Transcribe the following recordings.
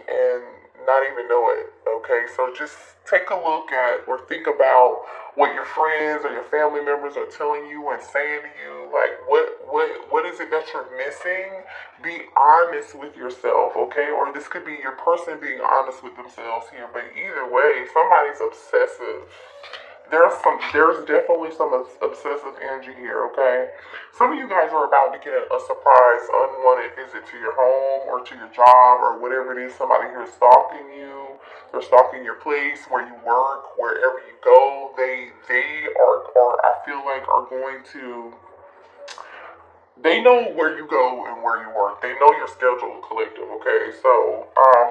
and not even know it, okay? So just take a look at or think about what your friends or your family members are telling you and saying to you. Like, what is it that you're missing? Be honest with yourself, okay? Or this could be your person being honest with themselves here, but either way, somebody's obsessive. There's definitely some obsessive energy here, okay? Some of you guys are about to get a surprise, unwanted visit to your home or to your job or whatever it is. Somebody here is stalking you. They're stalking your place, where you work, wherever you go. They are I feel like are going to. They know where you go and where you work. They know your schedule, collective, okay? So,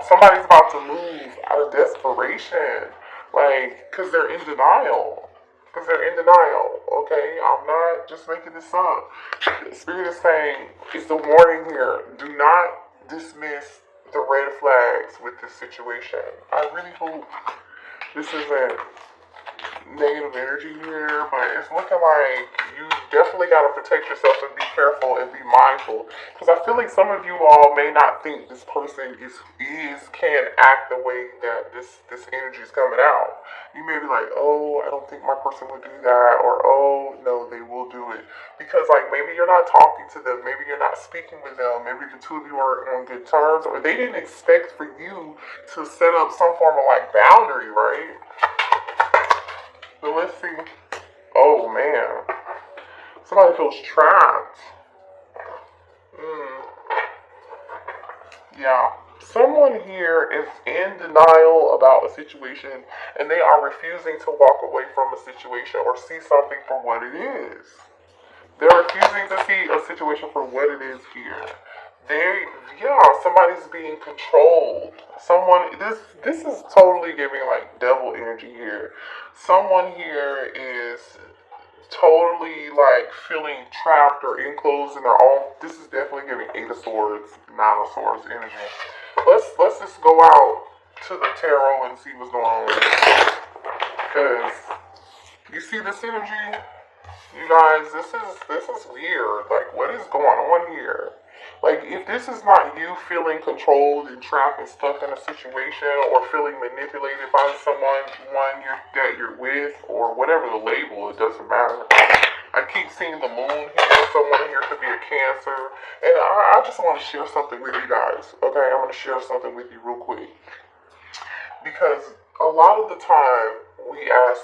somebody's about to move out of desperation. Like, because they're in denial. Because they're in denial, okay? I'm not just making this up. The Spirit is saying, it's a warning here. Do not dismiss the red flags with this situation. I really hope this isn't negative energy here, but it's looking like you definitely got to protect yourself and be careful and be mindful, because I feel like some of you all may not think this person can act the way that this energy is coming out. You may be like, oh, I don't think my person would do that, or oh no, they will do it, because like maybe you're not talking to them, maybe you're not speaking with them, maybe the two of you are on good terms, or they didn't expect for you to set up some form of like boundary, right? So let's see. Oh man. Somebody feels trapped. Yeah. Someone here is in denial about a situation and they are refusing to walk away from a situation or see something for what it is. They're refusing to see a situation for what it is here. Somebody's being controlled. This is totally giving like devil energy here. Someone here is totally like feeling trapped or enclosed in their own. This is definitely giving Eight of Swords, Nine of Swords energy. Let's just go out to the tarot and see what's going on with it. Because you see this energy? You guys, this is weird. Like, what is going on here? Like, if this is not you feeling controlled and trapped and stuck in a situation, or feeling manipulated by someone that you're with, or whatever the label, it doesn't matter. I keep seeing the moon here. Someone here could be a Cancer, and I just want to share something with you guys. Okay, I'm going to share something with you real quick, because a lot of the time we ask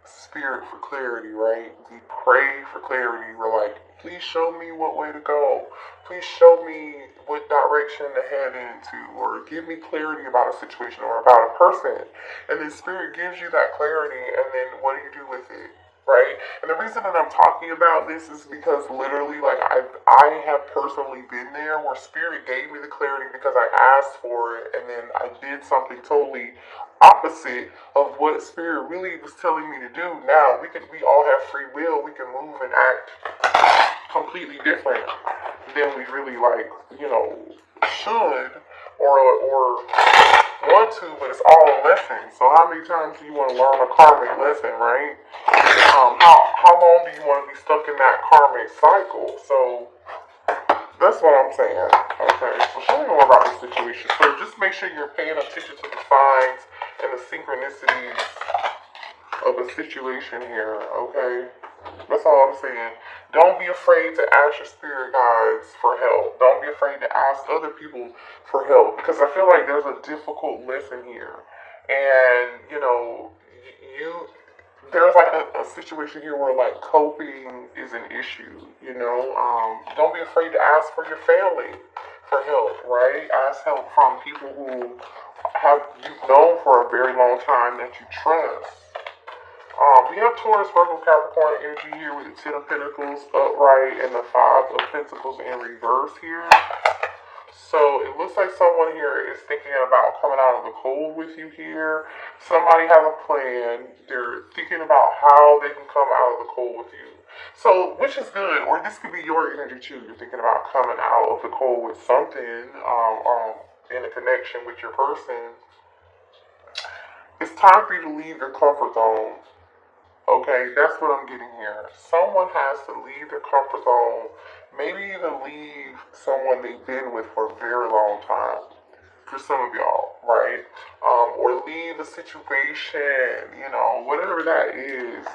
Spirit for clarity, right? We pray for clarity. We're like, please show me what way to go. Please show me what direction to head into, or give me clarity about a situation or about a person. And then Spirit gives you that clarity, and then what do you do with it? Right? And the reason that I'm talking about this is because literally, like, I have personally been there where Spirit gave me the clarity because I asked for it, and then I did something totally opposite of what Spirit really was telling me to do. Now, we all have free will. We can move and act completely different than we really, like, should or want to, but it's all a lesson. So how many times do you want to learn a karmic lesson, right? How long do you want to be stuck in that karmic cycle? So that's what I'm saying. Okay, so show me more about this situation. So just make sure you're paying attention to the signs and the synchronicities of a situation here, okay? That's all I'm saying. Don't be afraid to ask your spirit guides for help. Don't be afraid to ask other people for help, because I feel like there's a difficult lesson here. And, there's like a situation here where like coping is an issue, Don't be afraid to ask for your family for help, right? Ask help from people who you've known for a very long time that you trust. We have Taurus, Virgo, Capricorn energy here with the Ten of Pentacles upright and the Five of Pentacles in reverse here. So it looks like someone here is thinking about coming out of the cold with you here. Somebody has a plan. They're thinking about how they can come out of the cold with you. So, which is good, or this could be your energy too. You're thinking about coming out of the cold with something in a connection with your person. It's time for you to leave your comfort zone. Okay, that's what I'm getting here. Someone has to leave their comfort zone, maybe even leave someone they've been with for a very long time. For some of y'all, right? Or leave a situation, you know, whatever that is.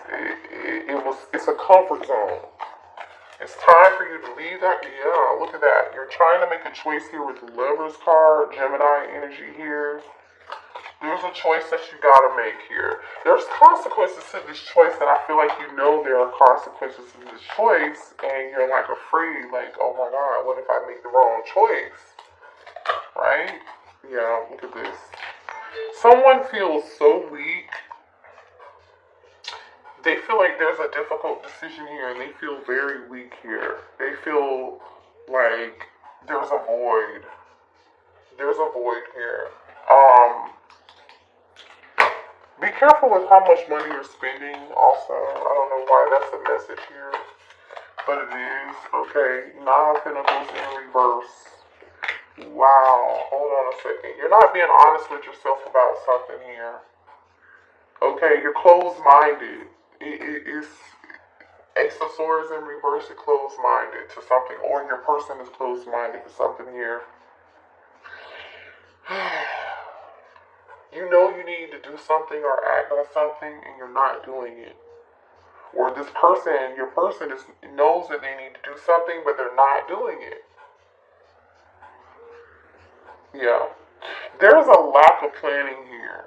It's a comfort zone. It's time for you to leave that. Yeah, look at that. You're trying to make a choice here with the Lover's card, Gemini energy here. There's a choice that you gotta make here. There's consequences to this choice, and I feel like you know there are consequences to this choice, and you're like afraid, like, oh my god, what if I make the wrong choice? Right? Yeah, look at this. Someone feels so weak. They feel like there's a difficult decision here, and they feel very weak here. They feel like there's a void. There's a void here. Be careful with how much money you're spending also. I don't know why that's a message here, but it is. Okay, 9 of Pentacles in reverse. Wow, hold on a second. You're not being honest with yourself about something here. Okay, you're closed-minded. It's Ace of Swords in reverse, you're closed-minded to something, or your person is closed-minded to something here. You know you need to do something or act on something, and you're not doing it. Or this person, your person knows that they need to do something, but they're not doing it. Yeah. There's a lack of planning here.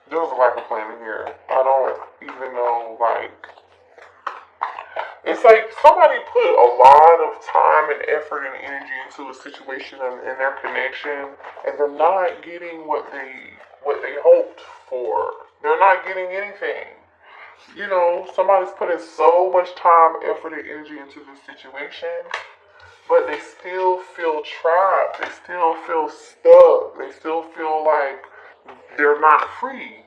There's a lack of planning here. I don't even know, like, it's like somebody put a lot of time and effort and energy into a situation in their connection, and they're not getting what they hoped for. They're not getting anything. You know, somebody's putting so much time, effort, and energy into this situation, but they still feel trapped. They still feel stuck. They still feel like they're not free.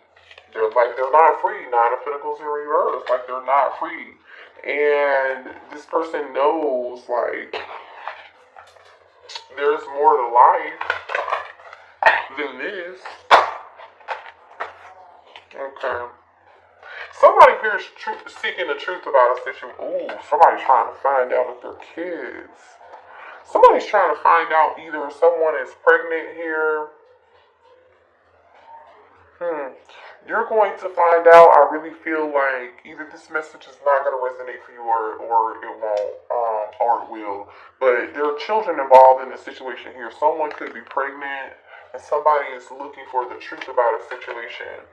They're not free. 9 of Pentacles in reverse. Like they're not free. And this person knows, like, there's more to life than this. Okay. Somebody here is seeking the truth about a situation. Ooh, somebody's trying to find out if they're kids. Somebody's trying to find out either someone is pregnant here. You're going to find out. I really feel like either this message is not going to resonate for you, or it won't, or it will. But there are children involved in the situation here. Someone could be pregnant, and somebody is looking for the truth about a situation.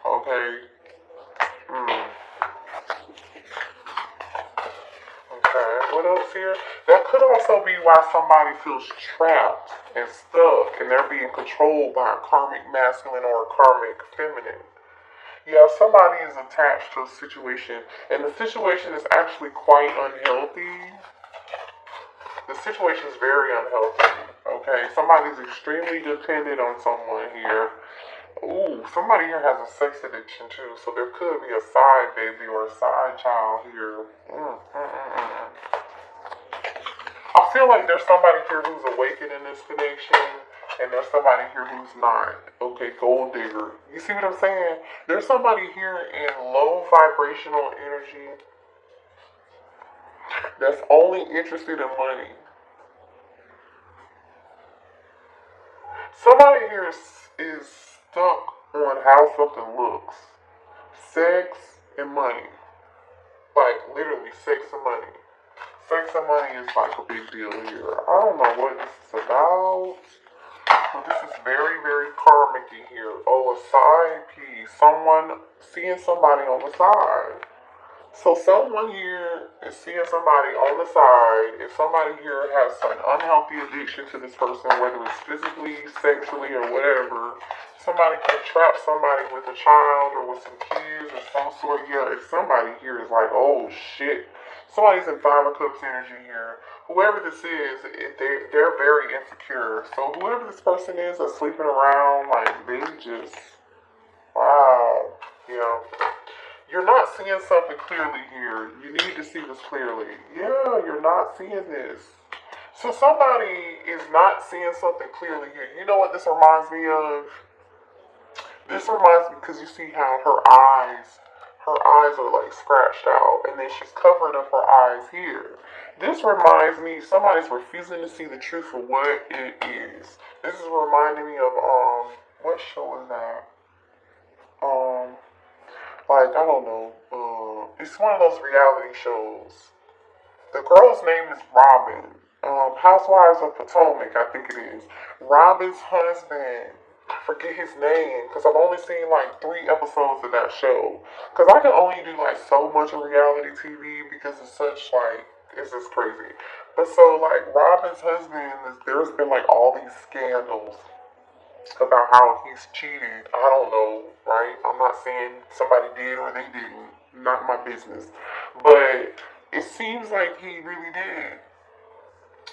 Okay. Okay, what else here? That could also be why somebody feels trapped and stuck, and they're being controlled by a karmic masculine or a karmic feminine. Yeah, somebody is attached to a situation, and the situation is actually quite unhealthy. The situation is very unhealthy. Okay, somebody's extremely dependent on someone here. Ooh, somebody here has a sex addiction too, so there could be a side baby or a side child here. I feel like there's somebody here who's awakened in this connection, and there's somebody here who's not. Okay, gold digger. You see what I'm saying? There's somebody here in low vibrational energy that's only interested in money. Somebody here is stuck on how something looks. Sex and money. Like, literally, sex and money. Sex and money is like a big deal here. I don't know what this is about. So this is very, very karmic here. Oh, a side piece. Someone seeing somebody on the side. So someone here is seeing somebody on the side. If somebody here has some unhealthy addiction to this person, whether it's physically, sexually, or whatever, somebody can trap somebody with a child or with some kids or some sort. Yeah, if somebody here is like, oh shit, somebody's in 5 of Cups energy here. Whoever this is, they're very insecure. So whoever this person is that's sleeping around, like, they just, wow, you know. You're not seeing something clearly here. You need to see this clearly. Yeah, you're not seeing this. So somebody is not seeing something clearly here. You know what this reminds me of? This reminds me, because you see how her her eyes are like scratched out, and then she's covering up her eyes here. This reminds me, somebody's refusing to see the truth for what it is. This is reminding me of, what show is that? Like, I don't know, it's one of those reality shows. The girl's name is Robin. Housewives of Potomac, I think it is. Robin's husband, I forget his name, because I've only seen like 3 episodes of that show. Because I can only do like so much of reality TV because it's such like, it's just crazy. But so like Robin's husband, there's been like all these scandals about how he's cheated. I don't know, right? I'm not saying somebody did or they didn't. Not my business. But it seems like he really did.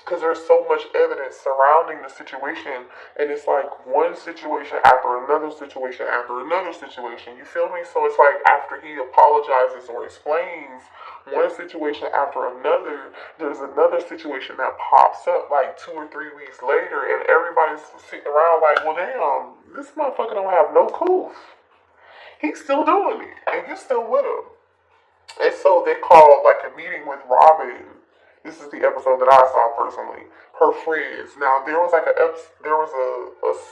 Because there's so much evidence surrounding the situation, and it's like one situation after another situation after another situation. You feel me? So it's like after he apologizes or explains one situation after another, there's another situation that pops up like 2 or 3 weeks later, and everybody's sitting around like, well, damn, this motherfucker don't have no proof. He's still doing it, and you're still with him. And so they called like a meeting with Robin. This is the episode that I saw personally. Her friends. Now there was like a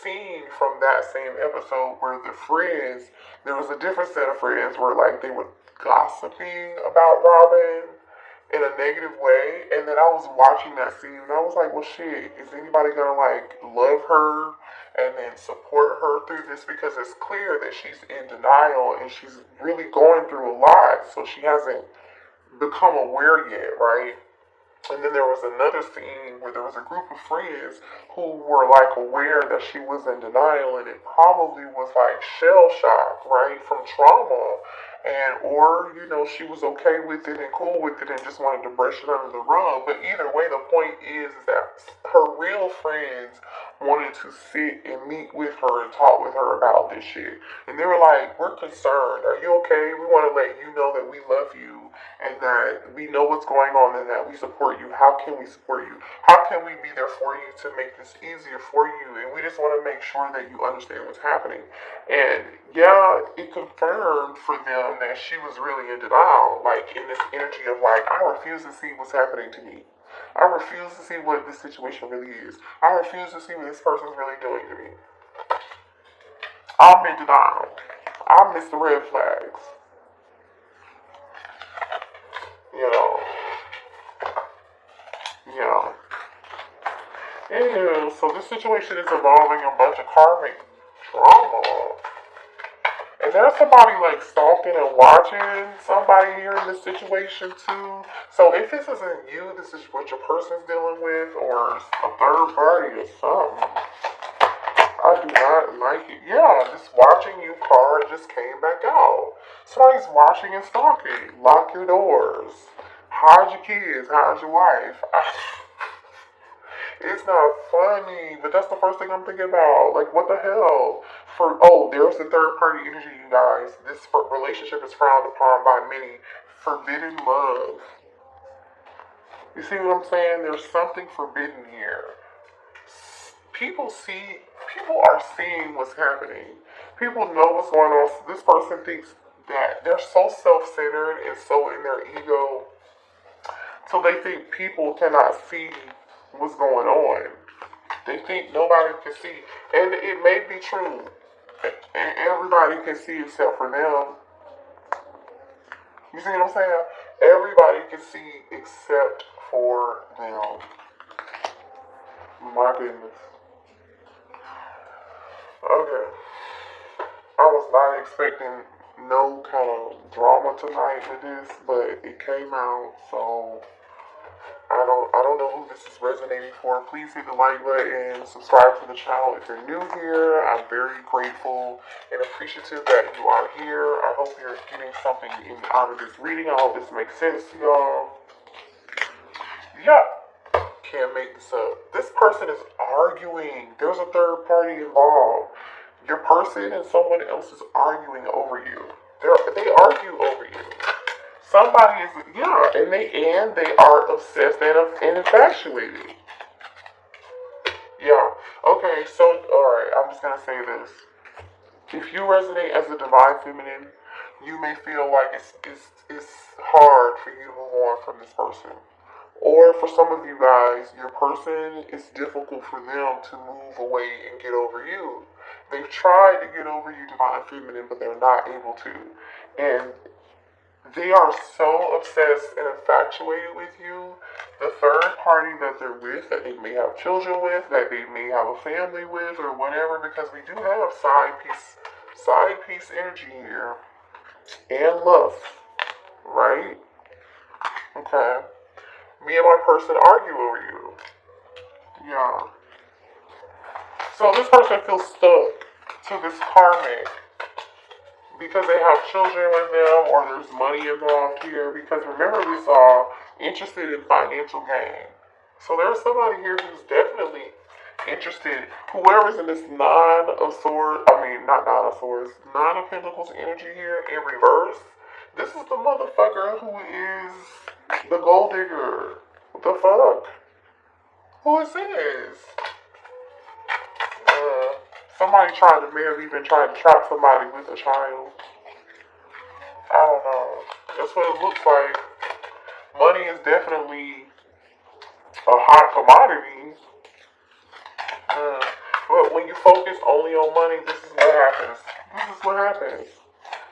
scene from that same episode where the friends, there was a different set of friends where like they were gossiping about Robin in a negative way, and then I was watching that scene and I was like, well shit, is anybody gonna like love her and then support her through this? Because it's clear that she's in denial and she's really going through a lot, so she hasn't become aware yet, right? And then there was another scene where there was a group of friends who were like aware that she was in denial, and it probably was like shell shock, right, from trauma, and or you know she was okay with it and cool with it and just wanted to brush it under the rug. But either way, the point is that her real friends wanted to sit and meet with her and talk with her about this shit, and they were like, we're concerned, are you okay? We want to let you know that we love you and that we know what's going on and that we support you. How can we support you? How can we be there for you to make this easier for you? And we just want to make sure that you understand what's happening. And yeah, it confirmed for them that she was really in denial, like in this energy of like, I refuse to see what's happening to me. I refuse to see what this situation really is. I refuse to see what this person's really doing to me. I'm in denial. I miss the red flags. You know. Yeah. Anywho, so this situation is involving a bunch of karmic drama. And there's somebody like stalking and watching somebody here in this situation too. So if this isn't you, this is what your person's dealing with, or a third party or something. I do not like it. Yeah, this watching you card just came back out. Somebody's watching and stalking. Lock your doors. Hide your kids. Hide your wife. It's not funny, but that's the first thing I'm thinking about. Like, what the hell? There's the third party energy, you guys. This relationship is frowned upon by many. Forbidden love. You see what I'm saying? There's something forbidden here. People are seeing what's happening. People know what's going on. This person thinks that they're so self-centered and so in their ego, so they think people cannot see what's going on. They think nobody can see, and it may be true, and everybody can see except for them. You see what I'm saying? Everybody can see except for them. My goodness. Okay. I was not expecting no kind of drama tonight with this, but it came out, so I don't know who this is resonating for. Please hit the like button, subscribe to the channel if you're new here. I'm very grateful and appreciative that you are here. I hope you're getting something out of this reading. I hope this makes sense to y'all. Yeah. Can't make this up. This person is arguing. There's a third party involved. Your person and someone else is arguing over you. They argue over you. Somebody is, and they are obsessed and infatuated. Yeah. Okay, so alright, I'm just gonna say this. If you resonate as a divine feminine, you may feel like it's hard for you to move on from this person. Or for some of you guys, your person, it's difficult for them to move away and get over you. They've tried to get over you, divine feminine, but they're not able to. And they are so obsessed and infatuated with you. The third party that they're with, that they may have children with, that they may have a family with, or whatever, because we do have side piece energy here, and love, right? Okay. Me and my person argue over you. Yeah. So this person feels stuck to this karmic because they have children with them, or there's money involved here. Because remember, we saw interested in financial gain. So there's somebody here who's definitely interested. Whoever's in this nine of pentacles energy here in reverse. This is the motherfucker who is the gold digger. What the fuck? Who is this? Somebody may have even tried to trap somebody with a child. I don't know. That's what it looks like. Money is definitely a hot commodity. But when you focus only on money, this is what happens. This is what happens.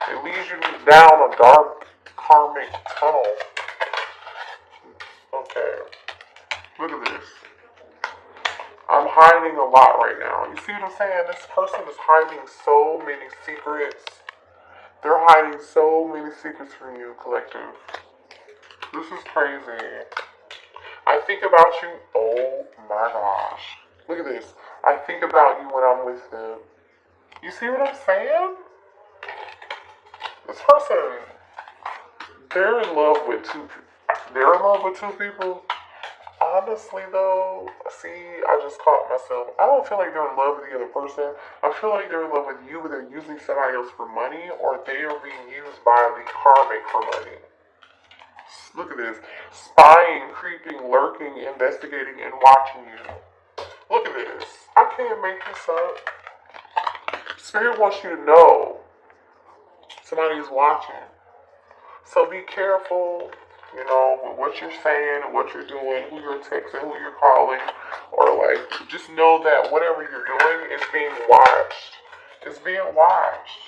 It leads you down a dark karmic tunnel. Okay. Look at this. I'm hiding a lot right now. You see what I'm saying? This person is hiding so many secrets. They're hiding so many secrets from you, collective. This is crazy. I think about you. Oh my gosh. Look at this. I think about you when I'm with them. You see what I'm saying? This person, they're in love with two people. Honestly though, see, I just caught myself. I don't feel like they're in love with the other person. I feel like they're in love with you, but they're using somebody else for money, or they are being used by the karmic for money. Look at this. Spying, creeping, lurking, investigating, and watching you. Look at this. I can't make this up. Spirit wants you to know somebody is watching. So be careful, with what you're saying, what you're doing, who you're texting, who you're calling, or just know that whatever you're doing is being watched. It's being watched.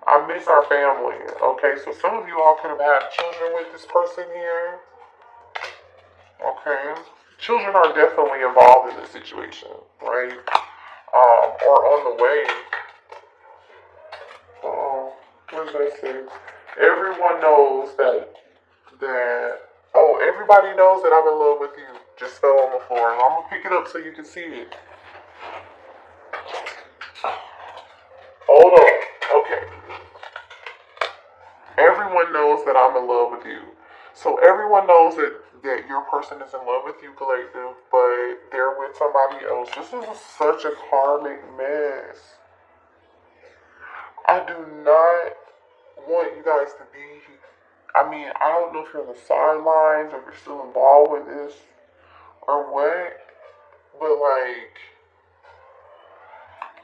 I miss our family, okay? So some of you all could have had children with this person here, okay? Children are definitely involved in this situation, right? Or on the way. What did I say? Everyone knows that everybody knows that I'm in love with you. Just fell on the floor. And I'm going to pick it up so you can see it. Hold on. Okay. Everyone knows that I'm in love with you. So everyone knows that your person is in love with you, collective, but they're with somebody else. This is such a karmic mess. I do not want you guys to be, I don't know if you're on the sidelines or if you're still involved with this or what, but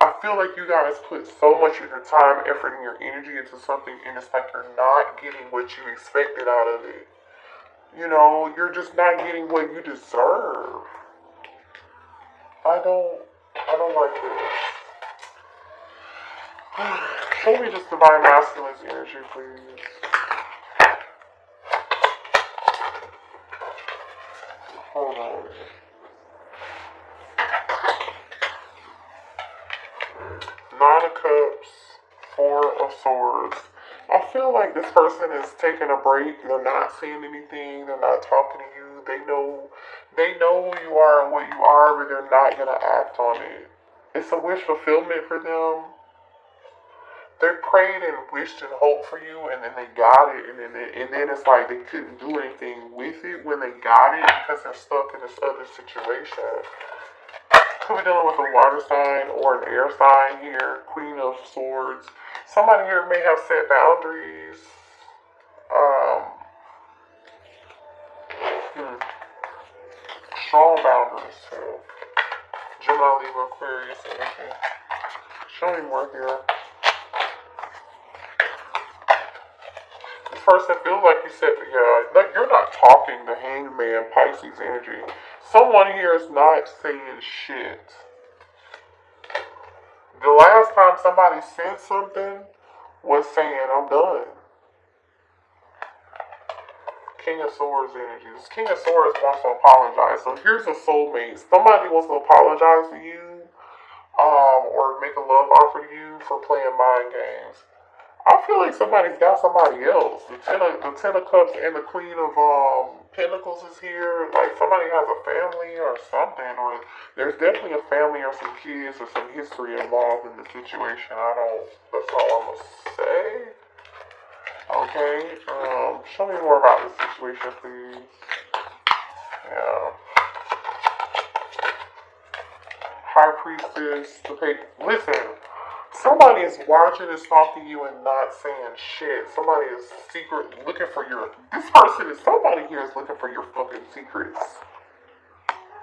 I feel like you guys put so much of your time, effort, and your energy into something, and it's like you're not getting what you expected out of it. You're just not getting what you deserve. I don't like this. Show me just divine masculine's energy, please. Hold on. Nine of Cups, Four of Swords. I feel like this person is taking a break. They're not saying anything. They're not talking to you. They know who you are and what you are, but they're not going to act on it. It's a wish fulfillment for them. They prayed and wished and hoped for you, and then they got it, and then it's like they couldn't do anything with it when they got it because they're stuck in this other situation. Could be dealing with a water sign or an air sign here. Queen of Swords. Somebody here may have set boundaries. Strong boundaries too. Gemini, Libra, Aquarius, energy. Show me more here. person feels like you said, yeah, like you're not talking the Hangman Pisces energy. Someone here is not saying shit. The last time somebody said something was saying, I'm done. King of Swords energy. This King of Swords wants to apologize. So here's a soulmate. Somebody wants to apologize to you, or make a love offer to you for playing mind games. I feel like somebody's got somebody else. The Ten of Cups and the Queen of Pentacles is here. Like somebody has a family or something, or there's definitely a family or some kids or some history involved in the situation. That's all I'm gonna say. Okay, show me more about this situation, please. Yeah. High Priestess, listen. Somebody is watching and stalking you and not saying shit. Somebody is secretly looking for somebody here is looking for your fucking secrets.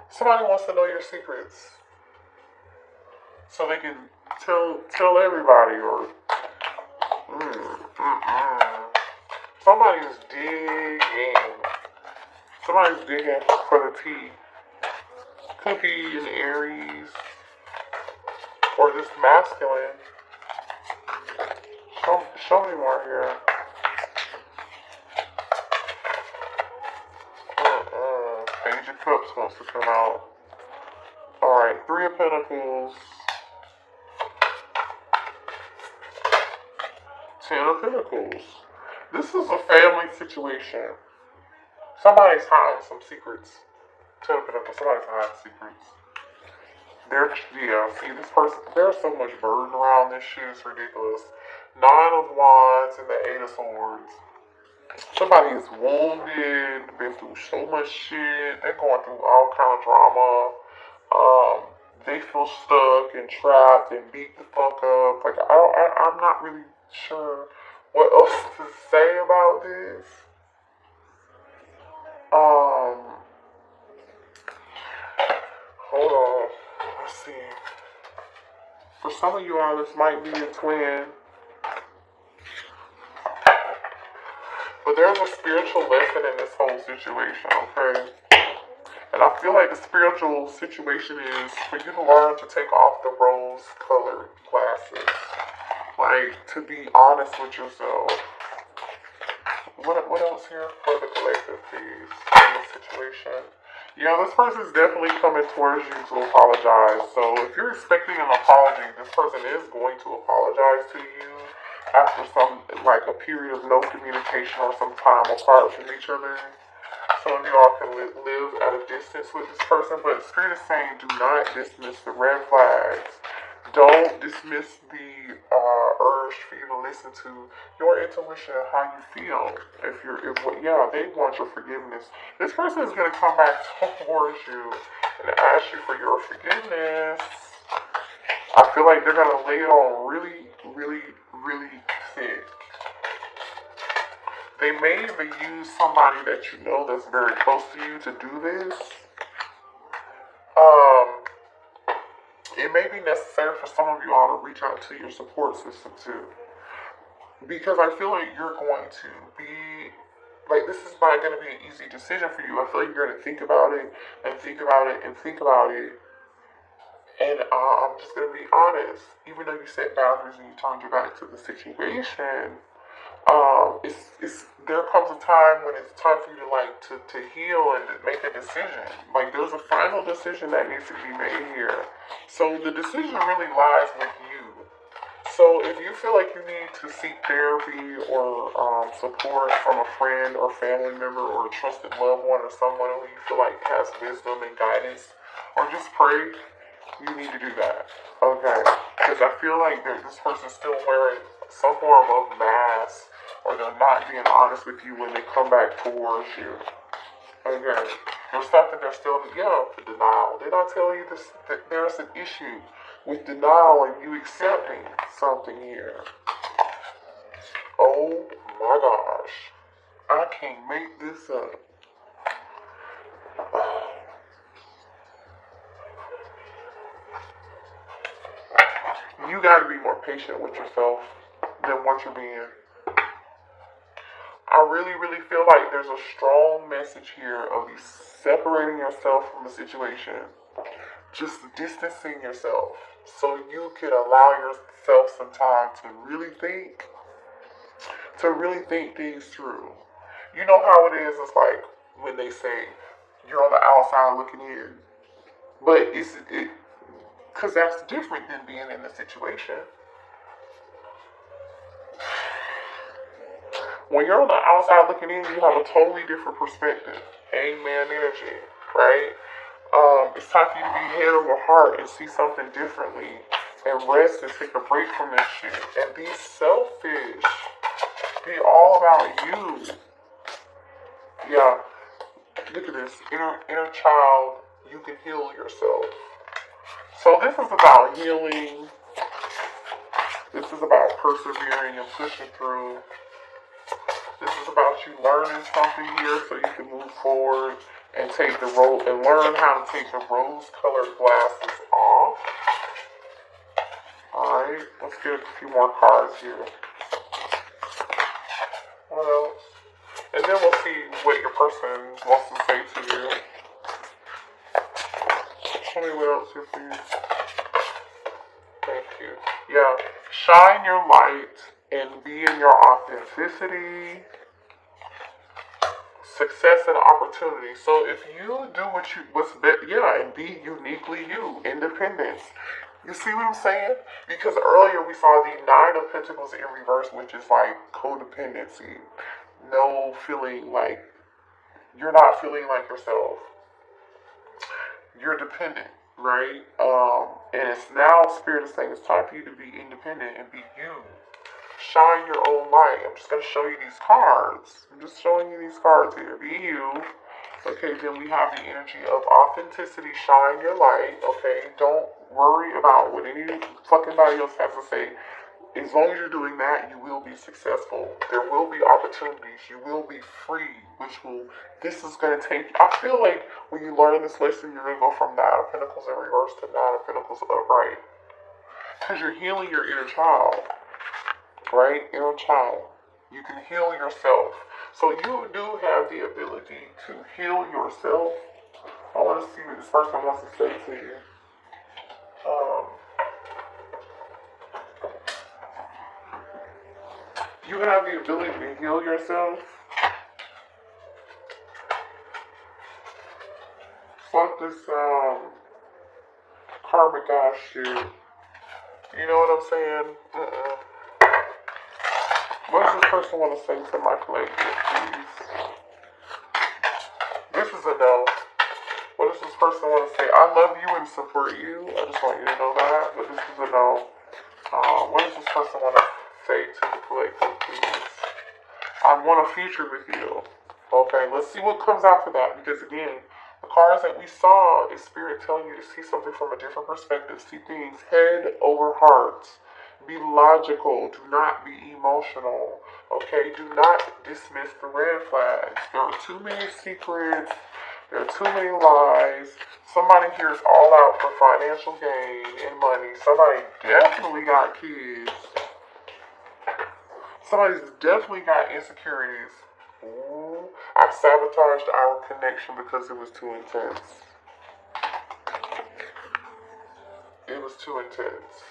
Somebody wants to know your secrets. So they can tell everybody or somebody's digging. Somebody's digging for the tea. Could be an Aries. Or just masculine. Show me more here. Page of Cups wants to come out. Alright, Three of Pentacles. Ten of Pentacles. This is a family situation. Somebody's hiding some secrets. Ten of Pentacles, somebody's hiding secrets. See this person, there's so much burden around this shit, it's ridiculous. Nine of Wands and the Eight of Swords. Somebody is wounded, been through so much shit, they're going through all kind of drama. They feel stuck and trapped and beat the fuck up. Like, I'm not really sure what else to say about this. Hold on. Let's see. For some of you all, this might be a twin. But there's a spiritual lesson in this whole situation, okay? And I feel like the spiritual situation is for you to learn to take off the rose-colored glasses. Like, to be honest with yourself. What else here for the collective, please, in this situation? Yeah, this person's definitely coming towards you to apologize. So if you're expecting an apology, this person is going to apologize to you after a period of no communication or some time apart from each other. Some of you all can live at a distance with this person, but Spirit is saying do not dismiss the red flags. Don't dismiss the urge for you to listen to your intuition and how you feel. They want your forgiveness. This person is going to come back towards you and ask you for your forgiveness. I feel like they're going to lay it on really, really, really thick. They may even use somebody that you know that's very close to you to do this. It may be necessary for some of you all to reach out to your support system too. Because I feel like you're going to be, this is not going to be an easy decision for you. I feel like you're going to think about it, and think about it, and think about it. And I'm just going to be honest. Even though you set boundaries and you turned your back to the situation, there comes a time when it's time for you to heal and to make a decision. Like, there's a final decision that needs to be made here. So the decision really lies with you. So if you feel like you need to seek therapy or support from a friend or family member or a trusted loved one or someone who you feel like has wisdom and guidance, or just pray, you need to do that. Okay? Because I feel like this person's still wearing some form of mask, or they're not being honest with you when they come back towards you. Okay. There's something they're still, denial. Did I tell you this? That there's an issue with denial and you accepting something here. Oh my gosh. I can't make this up. You gotta be more patient with yourself than what you're being. I really, really feel like there's a strong message here of you separating yourself from the situation. Just distancing yourself so you can allow yourself some time to really think things through. You know how it is, it's like when they say you're on the outside looking in. But because that's different than being in the situation. When you're on the outside looking in, you have a totally different perspective. Hangman energy, right? It's time for you to be head over heart and see something differently and rest and take a break from this shit. And be selfish. Be all about you. Yeah. Look at this. Inner child, you can heal yourself. So this is about healing. This is about persevering and pushing through. This is about you learning something here so you can move forward and take the and learn how to take the rose-colored glasses off. Alright, let's get a few more cards here. What else? And then we'll see what your person wants to say to you. Tell me what else here, please. Thank you. Yeah, shine your light and be in your authenticity. Success and opportunity. So if you do and be uniquely you. Independence. You see what I'm saying? Because earlier we saw the Nine of Pentacles in reverse, which is like codependency. No feeling like, you're not feeling like yourself. You're dependent, right? And it's now Spirit is saying it's time for you to be independent and be you. Shine your own light. I'm just going to show you these cards. I'm just showing you these cards here. Be you. Okay, then we have the energy of authenticity. Shine your light. Okay, don't worry about what any fucking body else has to say. As long as you're doing that, you will be successful. There will be opportunities. You will be free, this is going to take, I feel like when you learn this lesson, you're going to go from Nine of Pentacles in reverse to Nine of Pentacles upright. Because you're healing your inner child. Right? Inner child. You can heal yourself. So you do have the ability to heal yourself. I want to see what this person wants to say to you. You have the ability to heal yourself. Fuck this karmic ass shit. You know what I'm saying? What does this person want to say to my collective, please? This is a no. What does this person want to say? I love you and support you. I just want you to know that. But this is a no. What does this person want to say to the collective, please? I want a future with you. Okay, let's see what comes after that. Because again, the cards that we saw is Spirit telling you to see something from a different perspective. See things head over heart. Be logical. Do not be emotional. Okay? Do not dismiss the red flags. There are too many secrets. There are too many lies. Somebody here is all out for financial gain and money. Somebody definitely got kids. Somebody's definitely got insecurities. Ooh, I sabotaged our connection because it was too intense. It was too intense.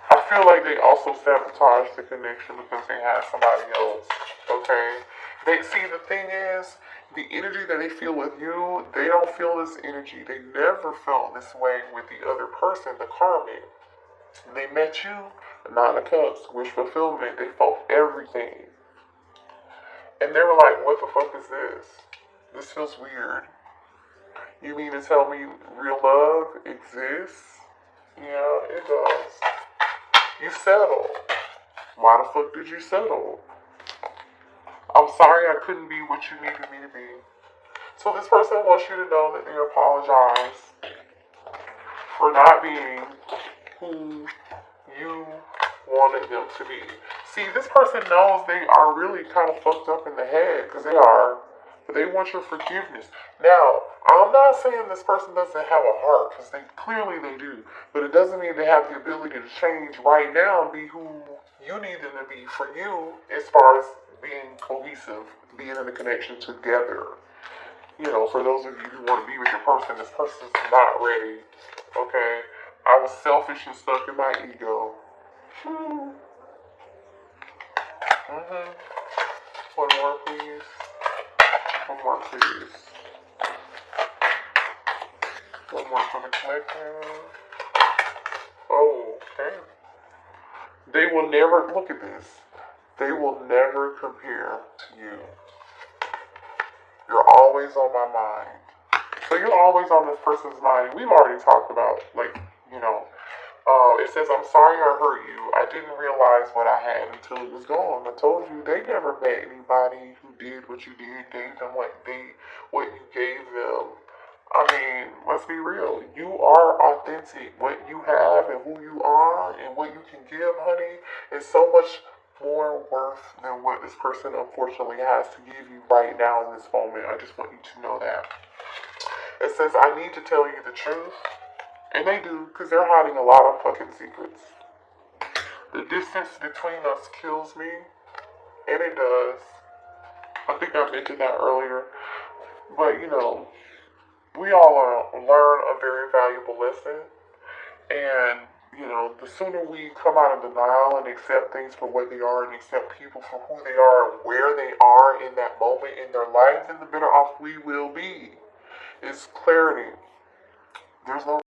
I feel like they also sabotaged the connection because they had somebody else. Okay? The thing is, the energy that they feel with you, they don't feel this energy. They never felt this way with the other person, the karmic. They met you, Nine of Cups, wish fulfillment. They felt everything. And they were like, what the fuck is this? This feels weird. You mean to tell me real love exists? Yeah, it does. You settled. Why the fuck did you settle? I'm sorry I couldn't be what you needed me to be. So this person wants you to know that they apologize for not being who you wanted them to be. See, this person knows they are really kind of fucked up in the head, because they are. But they want your forgiveness. Now, I'm not saying this person doesn't have a heart, because clearly they do. But it doesn't mean they have the ability to change right now and be who you need them to be for you, as far as being cohesive, being in a connection together. You know, for those of you who want to be with your person, this person's not ready. Okay? I was selfish and stuck in my ego. One more, please. One more, please. One more for the collective. Oh, okay. They will never, look at this. They will never compare to you. You're always on my mind. So you're always on this person's mind. We've already talked about, like, you know, it says, I'm sorry I hurt you. I didn't realize what I had until it was gone. I told you they never met anybody who did what you did, gave them what you gave them. I mean, let's be real. You are authentic. What you have and who you are and what you can give, honey, is so much more worth than what this person unfortunately has to give you right now in this moment. I just want you to know that. It says, I need to tell you the truth. And they do, because they're hiding a lot of fucking secrets. The distance between us kills me. And it does. I think I mentioned that earlier. But, you know, we all learn a very valuable lesson. And, you know, the sooner we come out of denial and accept things for what they are and accept people for who they are and where they are in that moment in their life, then the better off we will be. It's clarity. There's no